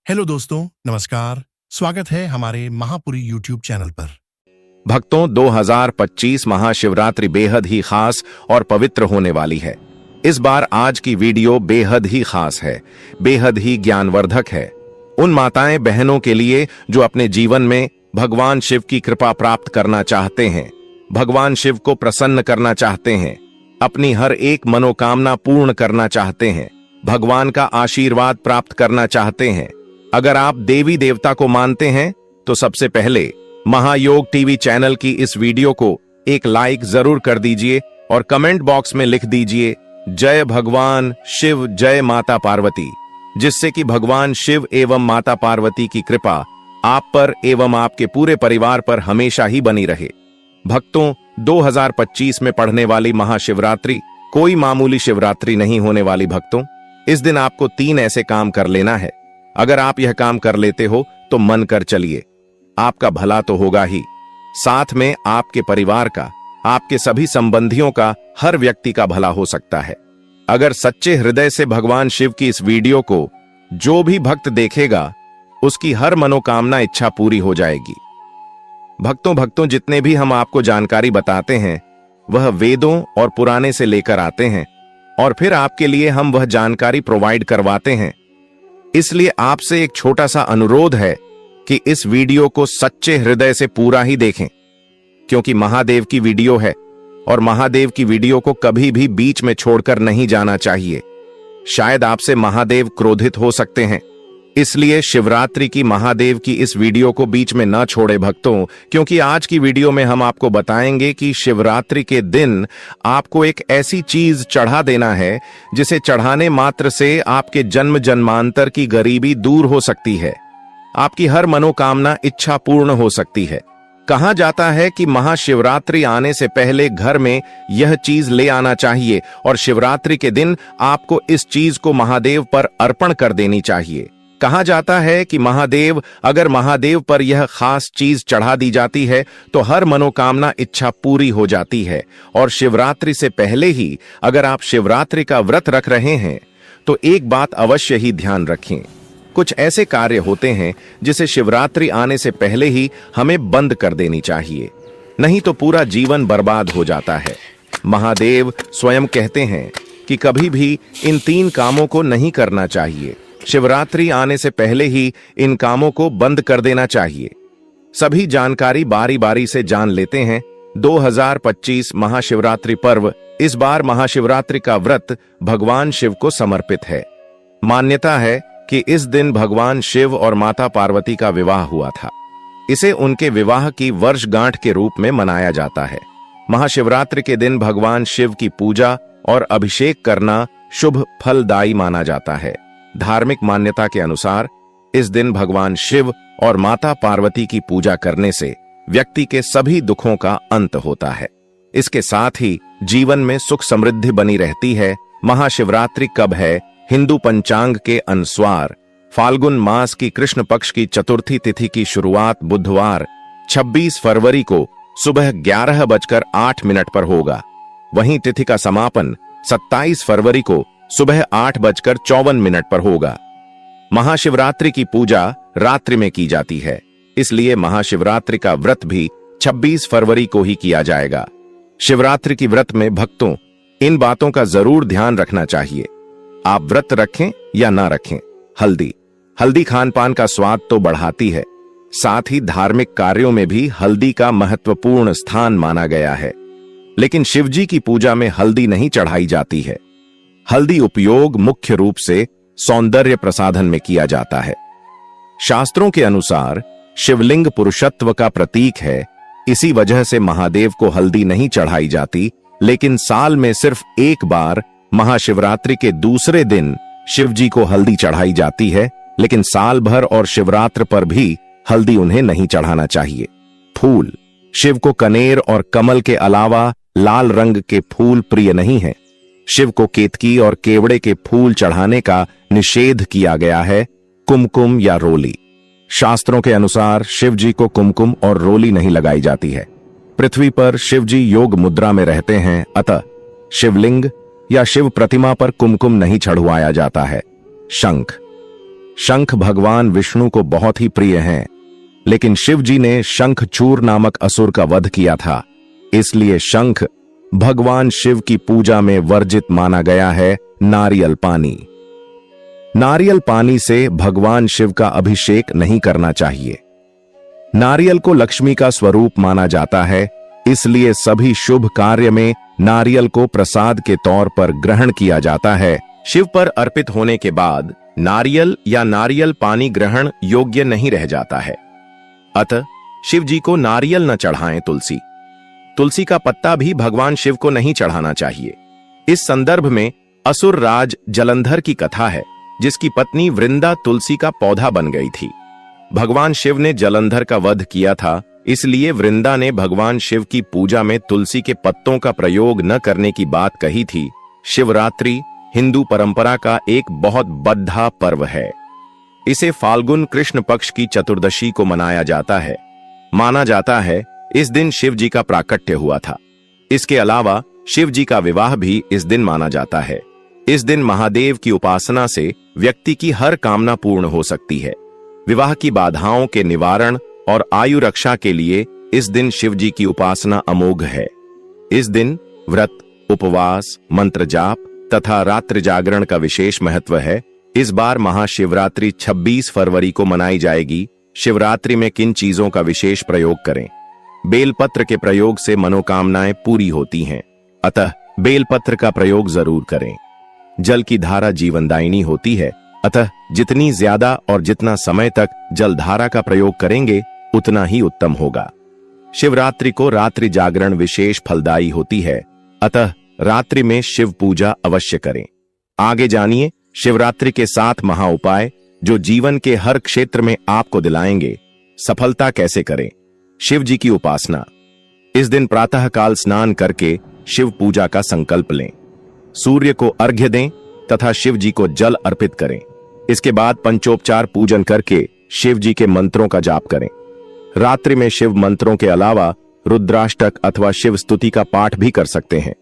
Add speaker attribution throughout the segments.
Speaker 1: Hello दोस्तों, नमस्कार। स्वागत है हमारे महापुरी यूट्यूब चैनल पर।
Speaker 2: भक्तों, 2025 महाशिवरात्रि बेहद ही खास और पवित्र होने वाली है। इस बार आज की वीडियो बेहद ही खास है, बेहद ही ज्ञानवर्धक है। उन माताएं बहनों के लिए जो अपने जीवन में भगवान शिव की कृपा प्राप्त करना चाहते हैं, भगवान शिव को प्रसन्न करना चाहते हैं, अपनी हर एक मनोकामना पूर्ण करना चाहते हैं, भगवान का आशीर्वाद प्राप्त करना चाहते हैं। अगर आप देवी देवता को मानते हैं तो सबसे पहले महायोग टीवी चैनल की इस वीडियो को एक लाइक जरूर कर दीजिए और कमेंट बॉक्स में लिख दीजिए जय भगवान शिव, जय माता पार्वती, जिससे कि भगवान शिव एवं माता पार्वती की कृपा आप पर एवं आपके पूरे परिवार पर हमेशा ही बनी रहे। भक्तों, 2025 में पढ़ने वाली महाशिवरात्रि कोई मामूली शिवरात्रि नहीं होने वाली। भक्तों, इस दिन आपको 3 ऐसे काम कर लेना है। अगर आप यह काम कर लेते हो तो मन कर चलिए, आपका भला तो होगा ही, साथ में आपके परिवार का, आपके सभी संबंधियों का, हर व्यक्ति का भला हो सकता है। अगर सच्चे हृदय से भगवान शिव की इस वीडियो को जो भी भक्त देखेगा उसकी हर मनोकामना इच्छा पूरी हो जाएगी। भक्तों, जितने भी हम आपको जानकारी बताते हैं वह वेदों और पुराने से लेकर आते हैं और फिर आपके लिए हम वह जानकारी प्रोवाइड करवाते हैं। इसलिए आपसे एक छोटा सा अनुरोध है कि इस वीडियो को सच्चे हृदय से पूरा ही देखें, क्योंकि महादेव की वीडियो है और महादेव की वीडियो को कभी भी बीच में छोड़कर नहीं जाना चाहिए। शायद आपसे महादेव क्रोधित हो सकते हैं, इसलिए शिवरात्रि की महादेव की इस वीडियो को बीच में न छोड़े भक्तों, क्योंकि आज की वीडियो में हम आपको बताएंगे कि शिवरात्रि के दिन आपको एक ऐसी चीज चढ़ा देना है जिसे चढ़ाने मात्र से आपके जन्म जन्मांतर की गरीबी दूर हो सकती है, आपकी हर मनोकामना इच्छा पूर्ण हो सकती है। कहा जाता है कि महाशिवरात्रि आने से पहले घर में यह चीज ले आना चाहिए और शिवरात्रि के दिन आपको इस चीज को महादेव पर अर्पण कर देनी चाहिए। कहा जाता है कि अगर महादेव पर यह खास चीज चढ़ा दी जाती है तो हर मनोकामना इच्छा पूरी हो जाती है। और शिवरात्रि से पहले ही अगर आप शिवरात्रि का व्रत रख रहे हैं तो एक बात अवश्य ही ध्यान रखें, कुछ ऐसे कार्य होते हैं जिसे शिवरात्रि आने से पहले ही हमें बंद कर देनी चाहिए, नहीं तो पूरा जीवन बर्बाद हो जाता है। महादेव स्वयं कहते हैं कि कभी भी इन 3 कामों को नहीं करना चाहिए। शिवरात्रि आने से पहले ही इन कामों को बंद कर देना चाहिए। सभी जानकारी बारी बारी से जान लेते हैं। 2025 महाशिवरात्रि पर्व, इस बार महाशिवरात्रि का व्रत भगवान शिव को समर्पित है। मान्यता है कि इस दिन भगवान शिव और माता पार्वती का विवाह हुआ था। इसे उनके विवाह की वर्षगांठ के रूप में मनाया जाता है। महाशिवरात्रि के दिन भगवान शिव की पूजा और अभिषेक करना शुभ फलदायी माना जाता है। धार्मिक मान्यता के अनुसार इस दिन भगवान शिव और माता पार्वती की पूजा करने से व्यक्ति के सभी दुखों का अंत होता है। इसके साथ ही जीवन में सुख समृद्धि बनी रहती है। महाशिवरात्रि कब है? हिंदू पंचांग के अनुसार फाल्गुन मास की कृष्ण पक्ष की चतुर्थी तिथि की शुरुआत बुधवार 26 फरवरी को सुबह 11:08 पर होगा। वहीं तिथि का समापन 27 फरवरी को सुबह 8:54 पर होगा। महाशिवरात्रि की पूजा रात्रि में की जाती है, इसलिए महाशिवरात्रि का व्रत भी 26 फरवरी को ही किया जाएगा। शिवरात्रि की व्रत में भक्तों इन बातों का जरूर ध्यान रखना चाहिए। आप व्रत रखें या ना रखें, हल्दी खान पान का स्वाद तो बढ़ाती है, साथ ही धार्मिक कार्यों में भी हल्दी का महत्वपूर्ण स्थान माना गया है। लेकिन शिवजी की पूजा में हल्दी नहीं चढ़ाई जाती है। हल्दी उपयोग मुख्य रूप से सौंदर्य प्रसाधन में किया जाता है। शास्त्रों के अनुसार शिवलिंग पुरुषत्व का प्रतीक है, इसी वजह से महादेव को हल्दी नहीं चढ़ाई जाती। लेकिन साल में सिर्फ एक बार महाशिवरात्रि के दूसरे दिन शिवजी को हल्दी चढ़ाई जाती है, लेकिन साल भर और शिवरात्रि पर भी हल्दी उन्हें नहीं चढ़ाना चाहिए। फूल, शिव को कनेर और कमल के अलावा लाल रंग के फूल प्रिय नहीं है। शिव को केतकी और केवड़े के फूल चढ़ाने का निषेध किया गया है। कुमकुम या रोली, शास्त्रों के अनुसार शिव जी को कुमकुम और रोली नहीं लगाई जाती है। पृथ्वी पर शिव जी योग मुद्रा में रहते हैं, अतः शिवलिंग या शिव प्रतिमा पर कुमकुम नहीं चढ़वाया जाता है। शंख, शंख भगवान विष्णु को बहुत ही प्रिय हैं, लेकिन शिव जी ने शंखचूर नामक असुर का वध किया था, इसलिए शंख भगवान शिव की पूजा में वर्जित माना गया है। नारियल पानी। नारियल पानी से भगवान शिव का अभिषेक नहीं करना चाहिए। नारियल को लक्ष्मी का स्वरूप माना जाता है, इसलिए सभी शुभ कार्य में नारियल को प्रसाद के तौर पर ग्रहण किया जाता है। शिव पर अर्पित होने के बाद नारियल या नारियल पानी ग्रहण योग्य नहीं रह जाता है, अतः शिव जी को नारियल न चढ़ाएं। तुलसी का पत्ता भी भगवान शिव को नहीं चढ़ाना चाहिए। इस संदर्भ में असुर राज जलंधर की कथा है, जिसकी पत्नी वृंदा तुलसी का पौधा बन गई थी। भगवान शिव ने जलंधर का वध किया था, इसलिए वृंदा ने भगवान शिव की पूजा में तुलसी के पत्तों का प्रयोग न करने की बात कही थी। शिवरात्रि हिंदू परंपरा का एक बहुत बद्धा पर्व है। इसे फाल्गुन कृष्ण पक्ष की चतुर्दशी को मनाया जाता है। माना जाता है इस दिन शिव जी का प्राकट्य हुआ था। इसके अलावा शिव जी का विवाह भी इस दिन माना जाता है। इस दिन महादेव की उपासना से व्यक्ति की हर कामना पूर्ण हो सकती है। विवाह की बाधाओं के निवारण और आयु रक्षा के लिए इस दिन शिव जी की उपासना अमोघ है। इस दिन व्रत, उपवास, मंत्र जाप तथा रात्रि जागरण का विशेष महत्व है। इस बार महाशिवरात्रि 26 फरवरी को मनाई जाएगी। शिवरात्रि में किन चीजों का विशेष प्रयोग करें? बेलपत्र के प्रयोग से मनोकामनाएं पूरी होती हैं, अतः बेलपत्र का प्रयोग जरूर करें। जल की धारा जीवनदायिनी होती है, अतः जितनी ज्यादा और जितना समय तक जलधारा का प्रयोग करेंगे उतना ही उत्तम होगा। शिवरात्रि को रात्रि जागरण विशेष फलदायी होती है, अतः रात्रि में शिव पूजा अवश्य करें। आगे जानिए शिवरात्रि के 7 महा उपाय जो जीवन के हर क्षेत्र में आपको दिलाएंगे सफलता। कैसे करें शिव जी की उपासना? इस दिन प्रातःकाल स्नान करके शिव पूजा का संकल्प लें। सूर्य को अर्घ्य दें तथा शिव जी को जल अर्पित करें। इसके बाद पंचोपचार पूजन करके शिव जी के मंत्रों का जाप करें। रात्रि में शिव मंत्रों के अलावा रुद्राष्टक अथवा शिव स्तुति का पाठ भी कर सकते हैं।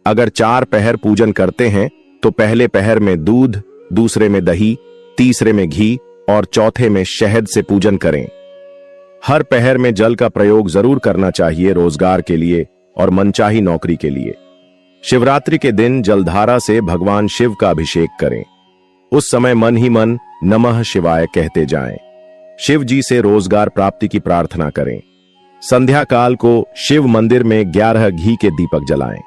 Speaker 2: अगर 4 पहर पूजन करते हैं तो पहले पहर में दूध, दूसरे में दही, तीसरे में घी और चौथे में शहद से पूजन करें। हर पहर में जल का प्रयोग जरूर करना चाहिए, रोजगार के लिए और मनचाही नौकरी के लिए। शिवरात्रि के दिन जलधारा से भगवान शिव का अभिषेक करें। उस समय मन ही मन नमः शिवाय कहते जाएं। शिव जी से रोजगार प्राप्ति की प्रार्थना करें। संध्या काल को शिव मंदिर में 11 घी के दीपक जलाएं।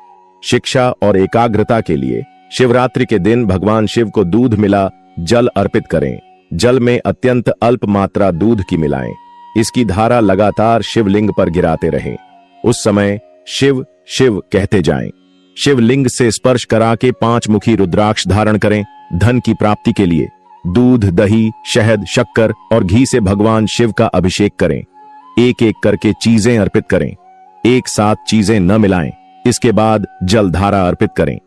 Speaker 2: शिक्षा और एकाग्रता के लिए शिवरात्रि के दिन भगवान शिव को दूध मिला जल अर्पित करें। जल में अत्यंत अल्प मात्रा दूध की मिलाएं। इसकी धारा लगातार शिवलिंग पर गिराते रहें। उस समय शिव शिव कहते जाएं। शिवलिंग से स्पर्श करा के 5 मुखी रुद्राक्ष धारण करें। धन की प्राप्ति के लिए दूध, दही, शहद, शक्कर और घी से भगवान शिव का अभिषेक करें। एक एक करके चीजें अर्पित करें। एक साथ चीजें न मिलाएं। इसके बाद जलधारा अर्पित करें।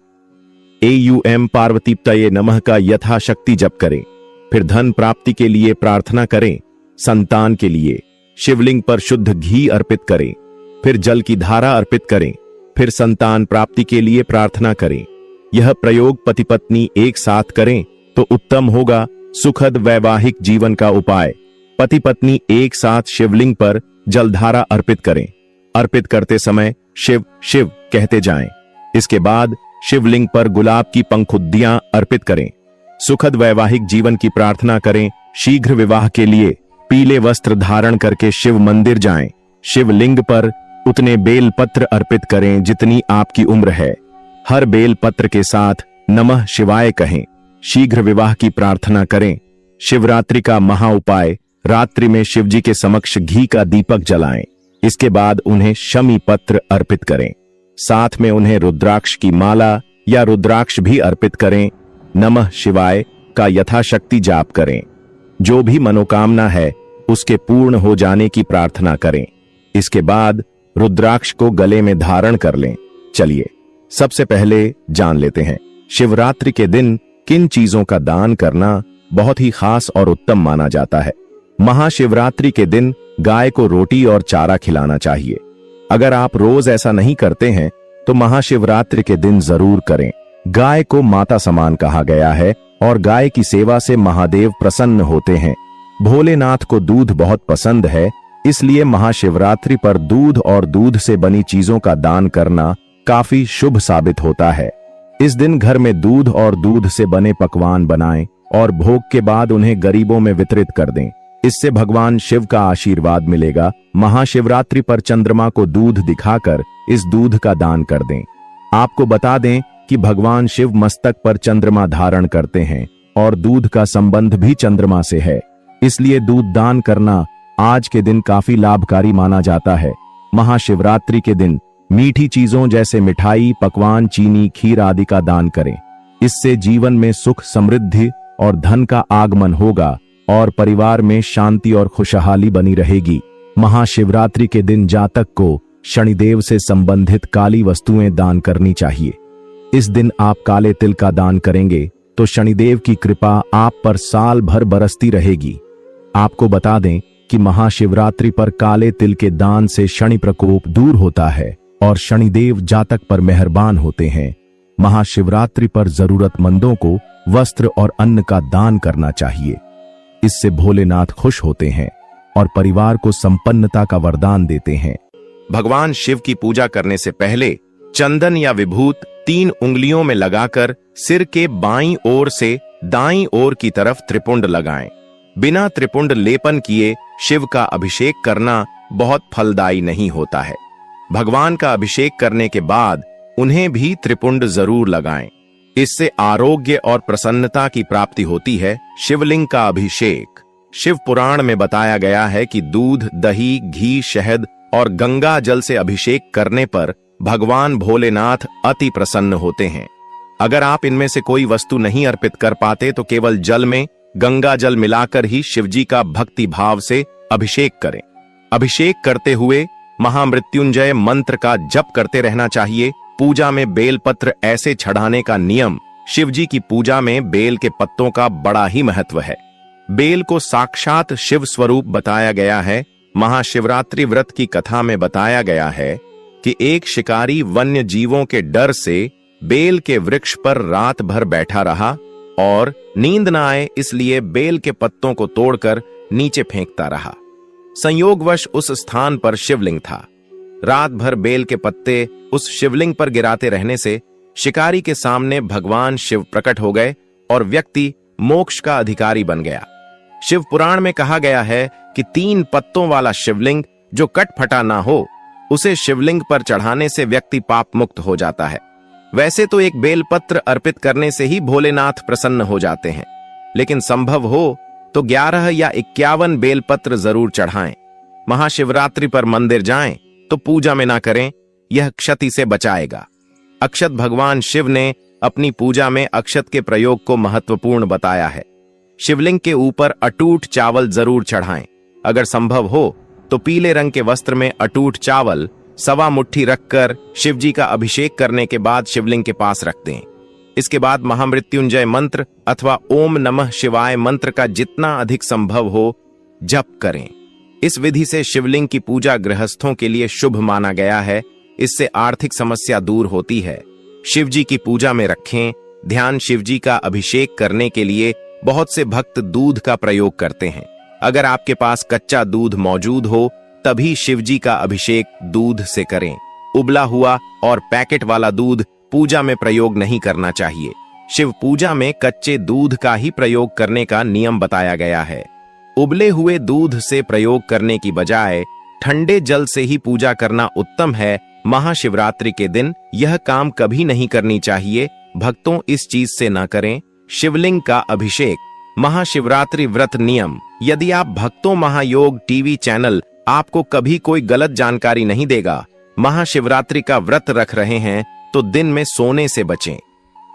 Speaker 2: एयूएम पार्वतीप्तये नमः का यथाशक्ति जप करें। फिर धन प्राप्ति के लिए प्रार्थना करें। संतान के लिए शिवलिंग पर शुद्ध घी अर्पित करें। फिर जल की धारा अर्पित करें। फिर संतान प्राप्ति के लिए प्रार्थना करें। यह प्रयोग पति पत्नी एक साथ करें तो उत्तम होगा। सुखद वैवाहिक जीवन का उपाय: पति पत्नी एक साथ शिवलिंग पर जलधारा अर्पित करें। अर्पित करते समय शिव शिव कहते जाएं। इसके बाद शिवलिंग पर गुलाब की पंखुड़ियां अर्पित करें। सुखद वैवाहिक जीवन की प्रार्थना करें। शीघ्र विवाह के लिए पीले वस्त्र धारण करके शिव मंदिर जाएं। शिवलिंग पर उतने बेल पत्र अर्पित करें जितनी आपकी उम्र है। हर बेल पत्र के साथ नमः शिवाय कहें। शीघ्र विवाह की प्रार्थना करें। शिवरात्रि का महा उपाय: रात्रि में शिव जी के समक्ष घी का दीपक जलाएं। इसके बाद उन्हें शमी पत्र अर्पित करें। साथ में उन्हें रुद्राक्ष की माला या रुद्राक्ष भी अर्पित करें। नमः शिवाय का यथाशक्ति जाप करें। जो भी मनोकामना है उसके पूर्ण हो जाने की प्रार्थना करें। इसके बाद रुद्राक्ष को गले में धारण कर लें। चलिए सबसे पहले जान लेते हैं शिवरात्रि के दिन किन चीजों का दान करना बहुत ही खास और उत्तम माना जाता है। महाशिवरात्रि के दिन गाय को रोटी और चारा खिलाना चाहिए। अगर आप रोज ऐसा नहीं करते हैं तो महाशिवरात्रि के दिन जरूर करें। गाय को माता समान कहा गया है, और गाय की सेवा से महादेव प्रसन्न होते हैं। भोलेनाथ को दूध बहुत पसंद है, इसलिए महाशिवरात्रि पर दूध और दूध से बनी चीजों का दान करना काफी शुभ साबित होता है। इस दिन घर में दूध और दूध से बने पकवान बनाएं और भोग के बाद उन्हें गरीबों में वितरित कर दें। इससे भगवान शिव का आशीर्वाद मिलेगा। महाशिवरात्रि पर चंद्रमा को दूध दिखाकर इस दूध का दान कर दें। आपको बता दें कि भगवान शिव मस्तक पर चंद्रमा धारण करते हैं और दूध का संबंध भी चंद्रमा से है, इसलिए दूध दान करना आज के दिन काफी लाभकारी माना जाता है। महाशिवरात्रि के दिन मीठी चीजों जैसे मिठाई, पकवान, चीनी, खीर आदि का दान करें। इससे जीवन में सुख, समृद्धि और धन का आगमन होगा और परिवार में शांति और खुशहाली बनी रहेगी। महाशिवरात्रि के दिन जातक को शनिदेव से संबंधित काली वस्तुएं दान करनी चाहिए। इस दिन आप काले तिल का दान करेंगे तो शनिदेव की कृपा आप पर साल भर बरसती रहेगी। आपको बता दें कि महाशिवरात्रि पर काले तिल के दान से शनि प्रकोप दूर होता है और शनिदेव जातक पर मेहरबान होते हैं। महाशिवरात्रि पर जरूरतमंदों को वस्त्र और अन्न का दान करना चाहिए। इससे भोलेनाथ खुश होते हैं और परिवार को संपन्नता का वरदान देते हैं।
Speaker 3: भगवान शिव की पूजा करने से पहले चंदन या विभूत 3 उंगलियों में लगाकर सिर के बाईं ओर से दाईं ओर की तरफ त्रिपुंड लगाएं। बिना त्रिपुंड लेपन किए शिव का अभिषेक करना बहुत फलदायी नहीं होता है। भगवान का अभिषेक करने के बाद उन्हें भी त्रिपुंड जरूर लगाएं। इससे आरोग्य और प्रसन्नता की प्राप्ति होती है। शिवलिंग का अभिषेक। शिव पुराण में बताया गया है कि दूध, दही, घी, शहद और गंगा जल से अभिषेक करने पर भगवान भोलेनाथ अति प्रसन्न होते हैं। अगर आप इनमें से कोई वस्तु नहीं अर्पित कर पाते तो केवल जल में गंगा जल मिलाकर ही शिवजी का भक्ति भाव से अभिषेक करें। अभिषेक करते हुए महामृत्युंजय मंत्र का जप करते रहना चाहिए। पूजा में बेलपत्र ऐसे चढ़ाने का नियम। शिवजी की पूजा में बेल के पत्तों का बड़ा ही महत्व है। बेल को साक्षात शिव स्वरूप बताया गया है। महाशिवरात्रि व्रत की कथा में बताया गया है कि एक शिकारी वन्य जीवों के डर से बेल के वृक्ष पर रात भर बैठा रहा और नींद न आए इसलिए बेल के पत्तों को तोड़कर नीचे फेंकता रहा। संयोगवश उस स्थान पर शिवलिंग था। रात भर बेल के पत्ते उस शिवलिंग पर गिराते रहने से शिकारी के सामने भगवान शिव प्रकट हो गए और व्यक्ति मोक्ष का अधिकारी बन गया। शिव पुराण में कहा गया है कि 3 पत्तों वाला शिवलिंग जो कटफटा ना हो उसे शिवलिंग पर चढ़ाने से व्यक्ति पाप मुक्त हो जाता है। वैसे तो एक बेलपत्र अर्पित करने से ही भोलेनाथ प्रसन्न हो जाते हैं, लेकिन संभव हो तो 11 या 51 बेलपत्र जरूर चढ़ाएं। महाशिवरात्रि पर मंदिर जाएं तो पूजा में ना करें, यह क्षति से बचाएगा। अक्षत भगवान शिव ने अपनी पूजा में अक्षत के प्रयोग को महत्वपूर्ण बताया है। शिवलिंग के ऊपर अटूट चावल जरूर चढ़ाएं। अगर संभव हो तो पीले रंग के वस्त्र में अटूट चावल 1.25 मुट्ठी रखकर शिवजी का अभिषेक करने के बाद शिवलिंग के पास रख दें। इसके बाद महामृत्युंजय मंत्र अथवा ओम नमः शिवाय मंत्र का जितना अधिक संभव हो जप करें। इस विधि से शिवलिंग की पूजा गृहस्थों के लिए शुभ माना गया है। इससे आर्थिक समस्या दूर होती है। शिवजी की पूजा में रखें ध्यान। शिवजी का अभिषेक करने के लिए बहुत से भक्त दूध का प्रयोग करते हैं। अगर आपके पास कच्चा दूध मौजूद हो तभी शिवजी का अभिषेक दूध से करें। उबला हुआ और पैकेट वाला दूध पूजा में प्रयोग नहीं करना चाहिए। शिव पूजा में कच्चे दूध का ही प्रयोग करने का नियम बताया गया है। उबले हुए दूध से प्रयोग करने की बजाय ठंडे जल से ही पूजा करना उत्तम है। महाशिवरात्रि के दिन यह काम कभी नहीं करनी चाहिए। भक्तों इस चीज से न करें। शिवलिंग का अभिषेक। महाशिवरात्रि व्रत नियम। यदि आप भक्तों महायोग टीवी चैनल आपको कभी कोई गलत जानकारी नहीं देगा। महाशिवरात्रि का व्रत रख रहे हैं तो दिन में सोने से बचें।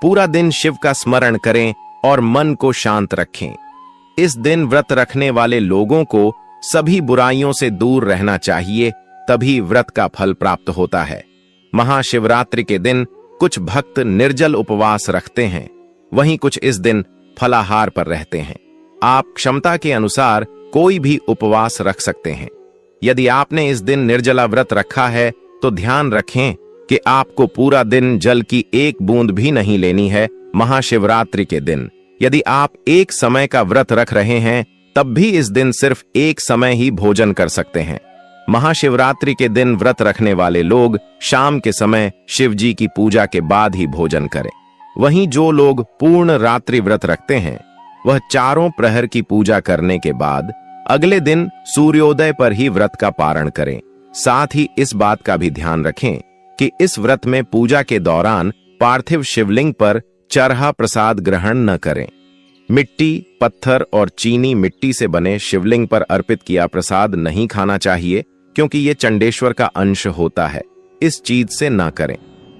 Speaker 3: पूरा दिन शिव का स्मरण करें और मन को शांत रखें। इस दिन व्रत रखने वाले लोगों को सभी बुराइयों से दूर रहना चाहिए, तभी व्रत का फल प्राप्त होता है। महाशिवरात्रि के दिन कुछ भक्त निर्जल उपवास रखते हैं, वहीं कुछ इस दिन फलाहार पर रहते हैं। आप क्षमता के अनुसार कोई भी उपवास रख सकते हैं। यदि आपने इस दिन निर्जला व्रत रखा है तो ध्यान रखें कि आपको पूरा दिन जल की एक बूंद भी नहीं लेनी है। महाशिवरात्रि के दिन यदि आप एक समय का व्रत रख रहे हैं तब भी इस दिन सिर्फ एक समय ही भोजन कर सकते हैं। महाशिवरात्रि के दिन व्रत रखने वाले लोग शाम के समय शिव जी की पूजा के बाद ही भोजन करें। वहीं जो लोग पूर्ण रात्रि व्रत रखते हैं वह चारों प्रहर की पूजा करने के बाद अगले दिन सूर्योदय पर ही व्रत का पारण करें। साथ ही इस बात का भी ध्यान रखें कि इस व्रत में पूजा के दौरान पार्थिव शिवलिंग पर चरहा प्रसाद ग्रहण न करें। मिट्टी, पत्थर और चीनी मिट्टी से बने शिवलिंग पर अर्पित किया प्रसाद नहीं खाना चाहिए, क्योंकि ये चंडेश्वर का अंश होता है। इस चीज से ना करें।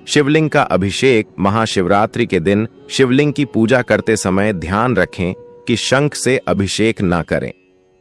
Speaker 3: शिवलिंग का अभिषेक महाशिवरात्रि के दिन शिवलिंग की पूजा करते समय ध्यान रखें कि शंख से अभिषेक ना करें।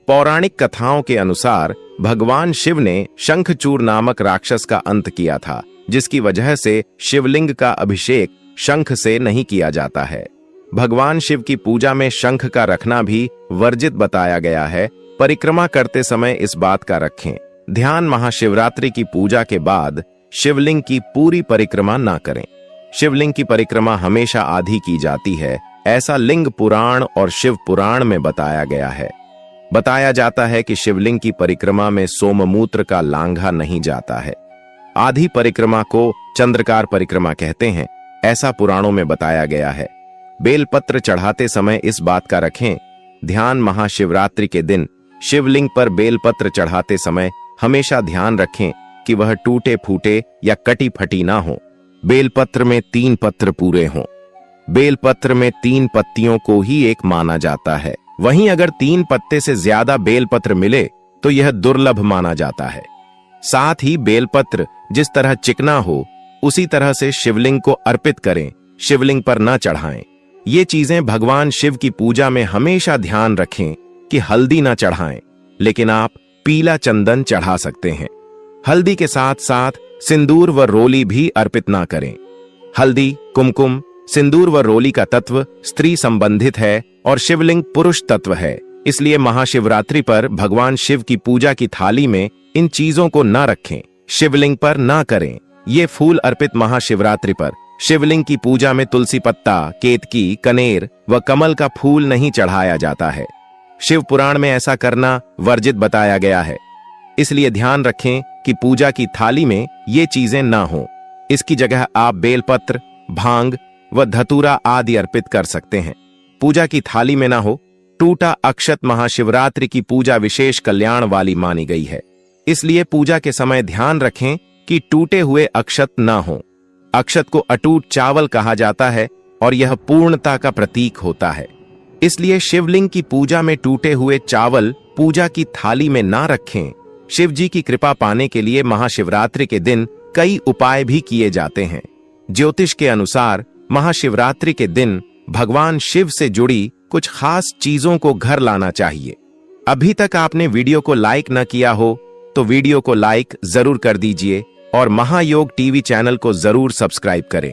Speaker 3: पौराणिक कथाओं के अनुसार भगवान शिव ने शंखचूर नामक राक्षस का अंत किया था, जिसकी वजह से शिवलिंग का अभिषेक शंख से नहीं किया जाता है। भगवान शिव की पूजा में शंख का रखना भी वर्जित बताया गया है। परिक्रमा करते समय इस बात का रखें ध्यान। महाशिवरात्रि की पूजा के बाद शिवलिंग की पूरी परिक्रमा ना करें। शिवलिंग की परिक्रमा हमेशा आधी की जाती है, ऐसा लिंग पुराण और शिव पुराण में बताया गया है। बताया जाता है कि शिवलिंग की परिक्रमा में सोममूत्र का लांघा नहीं जाता है। आधी परिक्रमा को चंद्रकार परिक्रमा कहते हैं, ऐसा पुराणों में बताया गया है। बेलपत्र चढ़ाते समय इस बात का रखें ध्यान। महाशिवरात्रि के दिन शिवलिंग पर बेलपत्र चढ़ाते समय हमेशा ध्यान रखें कि वह टूटे फूटे या कटी फटी ना हो। बेलपत्र में 3 पत्र पूरे हों। बेलपत्र में 3 पत्तियों को ही एक माना जाता है। वहीं अगर 3 पत्ते से ज्यादा बेलपत्र मिले तो यह दुर्लभ माना जाता है। साथ ही बेलपत्र जिस तरह चिकना हो उसी तरह से शिवलिंग को अर्पित करें, शिवलिंग पर न चढ़ाएं। ये चीजें भगवान शिव की पूजा में हमेशा ध्यान रखें कि हल्दी न चढ़ाएं, लेकिन आप पीला चंदन चढ़ा सकते हैं। हल्दी के साथ साथ सिंदूर व रोली भी अर्पित ना करें। हल्दी, कुमकुम, सिंदूर व रोली का तत्व स्त्री संबंधित है और शिवलिंग पुरुष तत्व है। इसलिए महाशिवरात्रि पर भगवान शिव की पूजा की थाली में इन चीजों को न रखें, शिवलिंग पर ना करें। ये फूल अर्पित महाशिवरात्रि पर शिवलिंग की पूजा में तुलसी पत्ता, केतकी, कनेर व कमल का फूल नहीं चढ़ाया जाता है। शिव पुराण में ऐसा करना वर्जित बताया गया है। इसलिए ध्यान रखें कि पूजा की थाली में ये चीजें ना हों। इसकी जगह आप बेलपत्र, भांग व धतूरा आदि अर्पित कर सकते हैं। पूजा की थाली में ना हो टूटा अक्षत महाशिवरात्रि की पूजा विशेष कल्याण वाली मानी गई है। इसलिए पूजा के समय ध्यान रखें कि टूटे हुए अक्षत ना हो। अक्षत को अटूट चावल कहा जाता है और यह पूर्णता का प्रतीक होता है। इसलिए शिवलिंग की पूजा में टूटे हुए चावल पूजा की थाली में ना रखें। शिव जी की कृपा पाने के लिए महाशिवरात्रि के दिन कई उपाय भी किए जाते हैं। ज्योतिष के अनुसार महाशिवरात्रि के दिन भगवान शिव से जुड़ी कुछ खास चीजों को घर लाना चाहिए। अभी तक आपने वीडियो को लाइक न किया हो तो वीडियो को लाइक जरूर कर दीजिए और महायोग टीवी चैनल को जरूर सब्सक्राइब करें।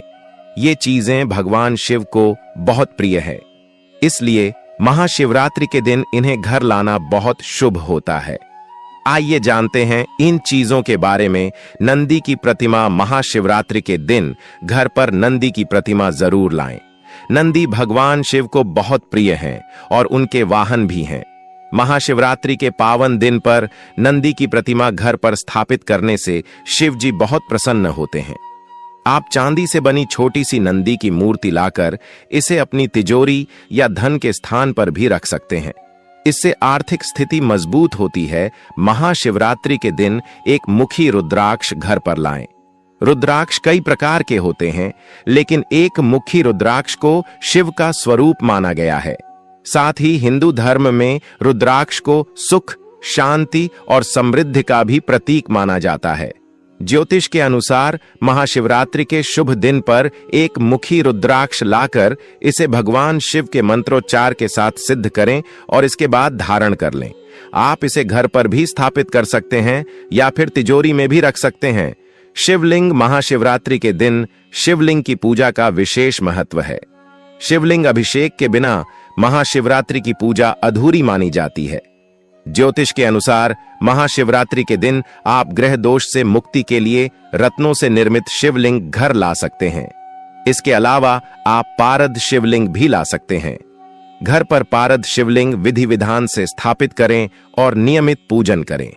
Speaker 3: ये चीजें भगवान शिव को बहुत प्रिय है, इसलिए महाशिवरात्रि के दिन इन्हें घर लाना बहुत शुभ होता है। आइए जानते हैं इन चीजों के बारे में। नंदी की प्रतिमा महाशिवरात्रि के दिन घर पर नंदी की प्रतिमा जरूर लाएं। नंदी भगवान शिव को बहुत प्रिय हैं और उनके वाहन भी हैं। महाशिवरात्रि के पावन दिन पर नंदी की प्रतिमा घर पर स्थापित करने से शिव जी बहुत प्रसन्न होते हैं। आप चांदी से बनी छोटी सी नंदी की मूर्ति लाकर इसे अपनी तिजोरी या धन के स्थान पर भी रख सकते हैं। इससे आर्थिक स्थिति मजबूत होती है। महाशिवरात्रि के दिन एक मुखी रुद्राक्ष घर पर लाएं। रुद्राक्ष कई प्रकार के होते हैं, लेकिन एक मुखी रुद्राक्ष को शिव का स्वरूप माना गया है। साथ ही हिंदू धर्म में रुद्राक्ष को सुख, शांति और समृद्धि का भी प्रतीक माना जाता है। ज्योतिष के अनुसार महाशिवरात्रि के शुभ दिन पर एक मुखी रुद्राक्ष लाकर इसे भगवान शिव के मंत्रोच्चार के साथ सिद्ध करें और इसके बाद धारण कर लें। आप इसे घर पर भी स्थापित कर सकते हैं या फिर तिजोरी में भी रख सकते हैं। शिवलिंग महाशिवरात्रि के दिन शिवलिंग की पूजा का विशेष महत्व है। शिवलिंग अभिषेक के बिना महाशिवरात्रि की पूजा अधूरी मानी जाती है। ज्योतिष के अनुसार महाशिवरात्रि के दिन आप ग्रह दोष से मुक्ति के लिए रत्नों से निर्मित शिवलिंग घर ला सकते हैं। इसके अलावा आप पारद शिवलिंग भी ला सकते हैं। घर पर पारद शिवलिंग विधि विधान से स्थापित करें और नियमित पूजन करें।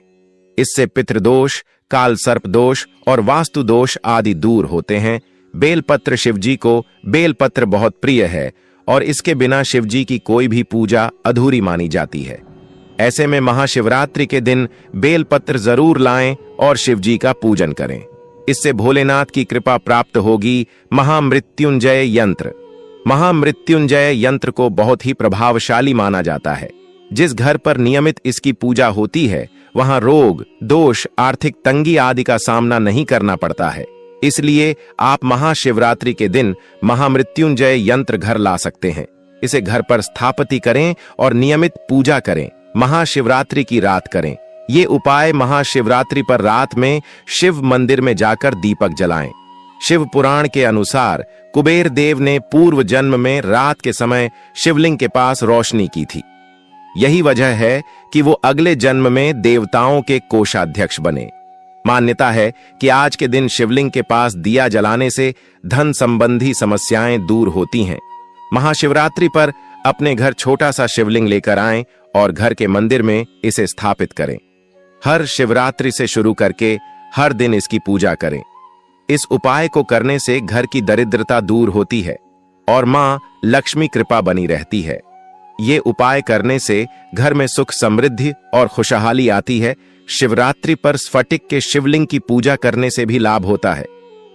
Speaker 3: इससे पितृदोष, काल सर्प दोष और वास्तु दोष आदि दूर होते हैं। बेलपत्र शिवजी को बेलपत्र बहुत प्रिय है और इसके बिना शिवजी की कोई भी पूजा अधूरी मानी जाती है। ऐसे में महाशिवरात्रि के दिन बेलपत्र जरूर लाएं और शिवजी का पूजन करें। इससे भोलेनाथ की कृपा प्राप्त होगी। महामृत्युंजय यंत्र। महामृत्युंजय यंत्र को बहुत ही प्रभावशाली माना जाता है। जिस घर पर नियमित इसकी पूजा होती है वहां रोग, दोष, आर्थिक तंगी आदि का सामना नहीं करना पड़ता है। इसलिए आप महाशिवरात्रि के दिन महामृत्युंजय यंत्र घर ला सकते हैं। इसे घर पर स्थापित करें और नियमित पूजा करें। महाशिवरात्रि की रात करें। ये उपाय महाशिवरात्रि पर रात में शिव मंदिर में जाकर दीपक जलाएं। शिव पुराण के अनुसार कुबेर देव ने पूर्व जन्म में रात के समय शिवलिंग के पास रोशनी की थी। यही वजह है कि वो अगले जन्म में देवताओं के कोषाध्यक्ष बने। मान्यता है कि आज के दिन शिवलिंग के पास दिया जलाने से धन संबंधी समस्याएं दूर होती हैं। महाशिवरात्रि पर अपने घर छोटा सा शिवलिंग लेकर आएं और घर के मंदिर में इसे स्थापित करें। हर शिवरात्रि से शुरू करके हर दिन इसकी पूजा करें। इस उपाय को करने से घर की दरिद्रता दूर होती है और मां लक्ष्मी कृपा बनी रहती है। ये उपाय करने से घर में सुख, समृद्धि और खुशहाली आती है। शिवरात्रि पर स्फटिक के शिवलिंग की पूजा करने से भी लाभ होता है।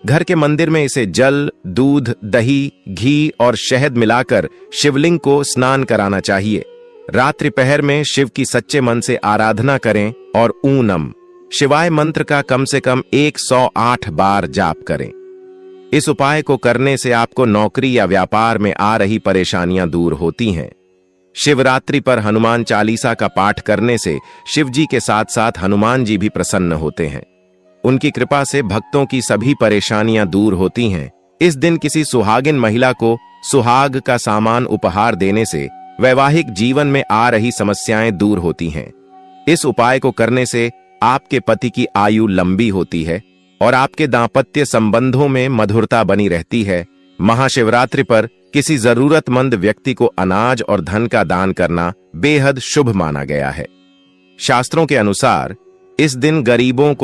Speaker 3: घर के मंदिर में इसे जल, दूध, दही, घी और शहद मिलाकर शिवलिंग को स्नान कराना चाहिए। रात्रि पहर में शिव की सच्चे मन से आराधना करें और ऊनम शिवाय मंत्र का कम से कम 108 बार जाप करें। इस उपाय को करने से आपको नौकरी या व्यापार में आ रही परेशानियां दूर होती हैं। शिवरात्रि पर हनुमान चालीसा का पाठ करने से शिवजी के साथ साथ हनुमान जी भी प्रसन्न होते हैं। उनकी कृपा से भक्तों की सभी परेशानियां दूर होती हैं। इस दिन किसी सुहागिन महिला को सुहाग का सामान उपहार देने से वैवाहिक जीवन में आ रही समस्याएं दूर होती हैं। इस उपाय को करने से आपके पति की आयु लंबी होती है और आपके दांपत्य संबंधों में मधुरता बनी रहती है। महाशिवरात्रि पर किसी जरूरतमंद व्यक्ति को अनाज और धन का दान करना बेहद शुभ माना गया है। शास्त्रों के अनुसार इस दिन गरीबों को